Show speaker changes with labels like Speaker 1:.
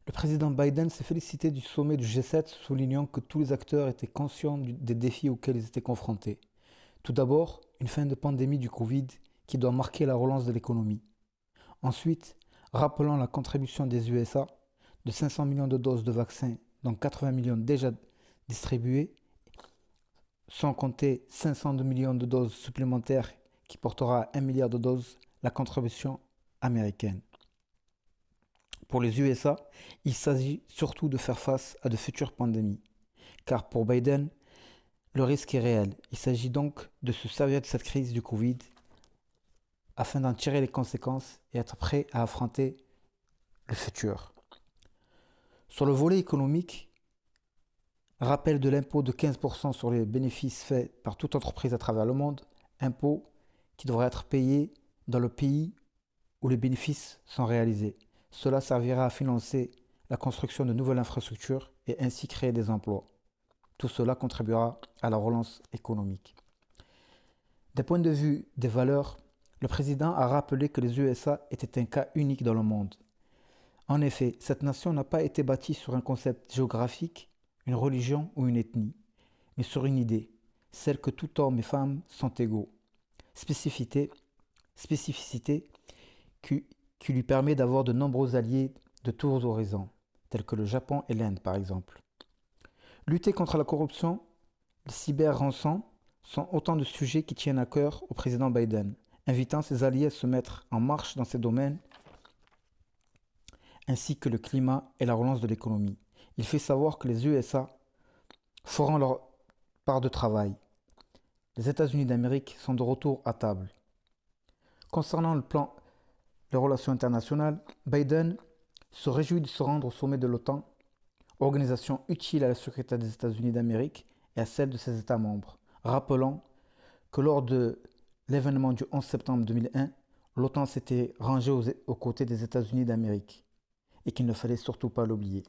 Speaker 1: Le président Biden s'est félicité du sommet du G7, soulignant que tous les acteurs étaient conscients des défis auxquels ils étaient confrontés. Tout d'abord, une fin de pandémie du Covid qui doit marquer la relance de l'économie. Ensuite, rappelant la contribution des USA de 500 millions de doses de vaccins, dont 80 millions déjà distribuées, sans compter 502 millions de doses supplémentaires qui portera à 1 milliard de doses la contribution américaine. Pour les USA, il s'agit surtout de faire face à de futures pandémies, car pour Biden, le risque est réel. Il s'agit donc de se servir de cette crise du Covid afin d'en tirer les conséquences et être prêt à affronter le futur. Sur le volet économique, rappel de l'impôt de 15% sur les bénéfices faits par toute entreprise à travers le monde, impôt qui devra être payé dans le pays où les bénéfices sont réalisés. Cela servira à financer la construction de nouvelles infrastructures et ainsi créer des emplois. Tout cela contribuera à la relance économique. D'un point de vue des valeurs, le président a rappelé que les USA étaient un cas unique dans le monde. En effet, cette nation n'a pas été bâtie sur un concept géographique, une religion ou une ethnie, mais sur une idée, celle que tout homme et femme sont égaux. Spécificité qui, qui lui permet d'avoir de nombreux alliés de tous horizons, tels que le Japon et l'Inde par exemple. Lutter contre la corruption, le cyber-rançon sont autant de sujets qui tiennent à cœur au président Biden, invitant ses alliés à se mettre en marche dans ces domaines, ainsi que le climat et la relance de l'économie. Il fait savoir que les USA feront leur part de travail. Les États-Unis d'Amérique sont de retour à table. Concernant le plan des relations internationales, Biden se réjouit de se rendre au sommet de l'OTAN, organisation utile à la sécurité des États-Unis d'Amérique et à celle de ses États membres, rappelant que lors de l'événement du 11 septembre 2001, l'OTAN s'était rangée aux côtés des États-Unis d'Amérique et qu'il ne fallait surtout pas l'oublier.